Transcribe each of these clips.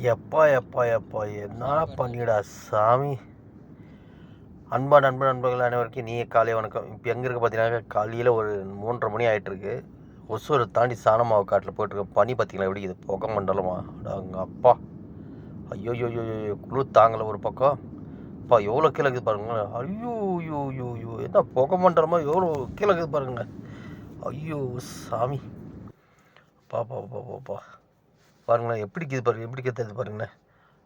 எப்பா எப்பா எப்பா என்ன பண்ணிடா சாமி. அன்பா நண்பர்கள் அனைவருக்கும் நீ காலை வணக்கம். இப்போ எங்கே இருக்க பார்த்தீங்கன்னா காலையில் ஒரு 3:30 மணி ஆகிட்டுருக்கு. ஒசூரை தாண்டி சாணமாவு காட்டில் போயிட்டுருக்கு. பனி பார்த்தீங்களா எப்படி இது புகை மண்டலமா அங்கே அப்பா. ஐயோ ஐயோ குளிர் தாங்கலை ஒரு பக்கம். அப்பா எவ்வளோ கீழே இருக்குது பாருங்க. ஐயோ ஐயோ ஐயோ ஐயோ என்ன புகை மண்டலமா எவ்வளோ கீழே இருக்குது பாருங்க. ஐயோ சாமி பாப்பா பாப்பா பாப்பா பாருங்களேன் எப்படி இருக்குது பாருங்க, எப்படி கற்றுது பாருங்களேன்.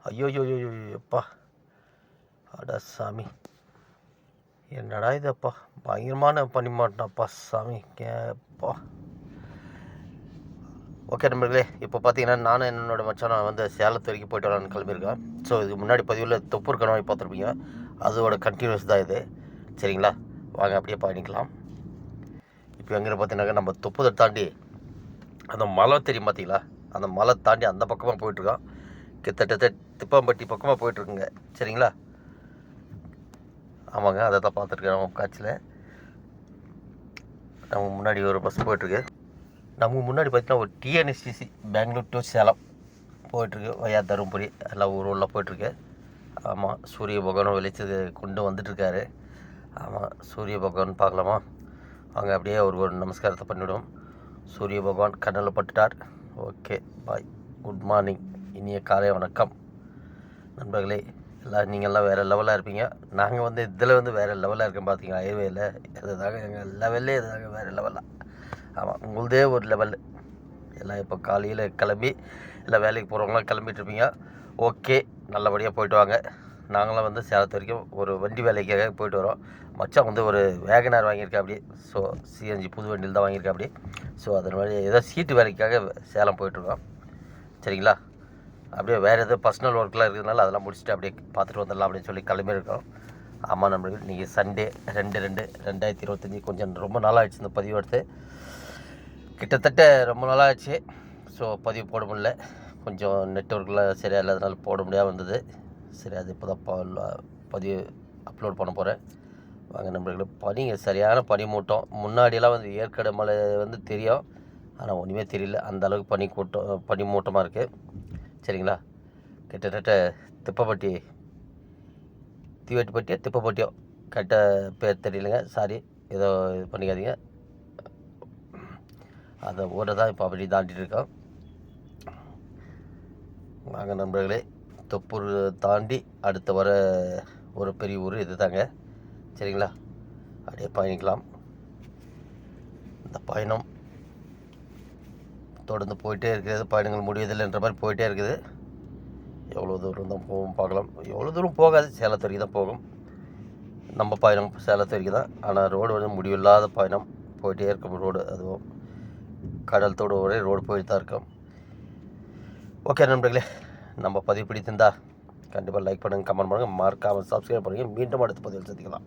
ஐயோ ஐயோ ஐயோ எப்பா அடா சாமி என்னடா இதுப்பா பயங்கரமான பண்ணி மாட்டேனாப்பா சாமி கேப்பா. ஓகே நண்பர்களே, இப்போ பார்த்தீங்கன்னா நானும் என்னோடய மச்சான் வந்து சேலத்து வரைக்கும் போய்ட்டு வரலான்னு கிளம்பியிருக்கேன். ஸோ இதுக்கு முன்னாடி பதிவில் தொப்பூர் கணவாய் பார்த்துருப்பீங்க, அதோட கண்டினியூஸ் தான் இது. சரிங்களா, வாங்க அப்படியே பயணிக்கலாம். இப்போ எங்கே பார்த்தீங்கன்னாக்கா நம்ம தொப்புதை தாண்டி அந்த மலை தெரியும் பார்த்தீங்களா, அந்த மலை தாண்டி அந்த பக்கமாக போயிட்டுருக்கோம். கிட்டத்தட்ட திப்பாம்பட்டி பக்கமாக போயிட்டுருக்குங்க. சரிங்களா, ஆமாங்க அதை தான் பார்த்துருக்கேன். நம்ம காட்சியில் நம்ம முன்னாடி ஒரு பஸ் போயிட்டுருக்கு. நமக்கு முன்னாடி பார்த்தீங்கன்னா ஒரு டிஎன்எஸ்டிசி பெங்களூர் டு சேலம் போயிட்டுருக்கு. வயா தருமபுரி எல்லாம் ஊரில் போயிட்டுருக்கு. ஆமாம், சூரிய பகவானும் வெளிச்சது கொண்டு வந்துட்டுருக்காரு. ஆமாம், சூரிய பகவான் பார்க்கலாமா? அவங்க அப்படியே ஒரு நமஸ்காரத்தை பண்ணிவிடும். சூரிய பகவான் கண்ணில் பட்டுட்டார். ஓகே பாய், குட் மார்னிங், இனிய காலை வணக்கம் நண்பர்களே. எல்லாம் நீங்கள்லாம் வேறு லெவலாக இருப்பீங்க. நாங்கள் வந்து இதில் வந்து வேறு லெவலாக இருக்கேன் பார்த்தீங்களா. ஹைவேயில் எதுதாங்க எங்கள் லெவல்லே எதுதாங்க வேறு லெவலாக. ஆமாம், உங்களுதே ஒரு லெவல். எல்லாம் இப்போ காலையில் கிளம்பி எல்லாம் வேலைக்கு போகிறவங்களாம் கிளம்பிட்டுருப்பீங்க. ஓகே, நல்லபடியாக போயிட்டு வாங்க. நாங்களாம் வந்து சேலத்து வரைக்கும் ஒரு வண்டி வேலைக்காக போயிட்டு வரோம். மச்சான் வந்து ஒரு வேகனார் வாங்கியிருக்கா அப்படி. ஸோ சிஎன்ஜி புது வண்டியில் தான் வாங்கியிருக்கா அப்படி. ஸோ அதனால ஏதோ சீட்டு வேலைக்காக சேலம் போயிட்டுருக்கோம். சரிங்களா, அப்படியே வேறு எதுவும் பர்சனல் ஒர்க்கெலாம் இருக்கிறதுனால அதெல்லாம் முடிச்சுட்டு அப்படியே பார்த்துட்டு வந்துடலாம் அப்படின்னு சொல்லி கிளம்பியிருக்கோம். ஆமாம் நண்பர்கள், இன்றைக்கி சண்டே 2/2/2025. கொஞ்சம் ரொம்ப நாளாகிடுச்சு இந்த பதிவு எடுத்து, கிட்டத்தட்ட ரொம்ப நாளாகிடுச்சு. ஸோ பதிவு போட முடியல, கொஞ்சம் நெட்ஒர்க்கெலாம் சரியாக இல்லாதனால போட முடியாமல் வந்தது. சரி, அது இப்போ தான் பதிவு அப்லோட் பண்ண போகிறேன். வாங்க நண்பர்களே, பனிங்க சரியான பனி மூட்டம். முன்னாடியெல்லாம் வந்து ஏற்காடு மலை வந்து தெரியும், ஆனால் ஒன்றுமே தெரியல. அந்த அளவுக்கு பனி மூட்டமாக இருக்குது. சரிங்களா, கிட்டத்தட்ட திப்பப்பட்டியோ கரெக்ட பேர் தெரியலைங்க, சாரி, ஏதோ இது பண்ணிக்காதீங்க. அந்த ஊரை தான் இப்போ அப்படி தாண்டிட்டு இருக்கோம். வாங்க நண்பர்களே, தொப்பூர் தாண்டி அடுத்த வர ஒரு பெரிய ஊர் இது தாங்க. சரிங்களா, அப்படியே பயணிக்கலாம். இந்த பயணம் தொடர்ந்து போயிட்டே இருக்கிறது. பயணங்கள் முடிவதில்லைன்ற மாதிரி போயிட்டே இருக்குது. எவ்வளோ தூரம் தான் போகும் பார்க்கலாம். எவ்வளோ தூரம் போகாது, சேலத்து வரைக்கும் தான் போகும் நம்ம பயணம். சேலத்து வரைக்கும் தான், ஆனால் ரோடு வந்து முடிவில்லாத பயணம் போயிட்டே இருக்கும். ரோடு அதுவும் கடல் தோடு ஒரே ரோடு போயிட்டு தான் இருக்கும். ஓகே நண்பர்களே, நம்ம பதிவு பிடித்திருந்தா கண்டிப்பாக லைக் பண்ணுங்கள், கமெண்ட் பண்ணுங்கள், மறக்காமல் சப்ஸ்கிரைப் பண்ணுங்கள். மீண்டும் அடுத்த பதிவில் சந்திக்கலாம்.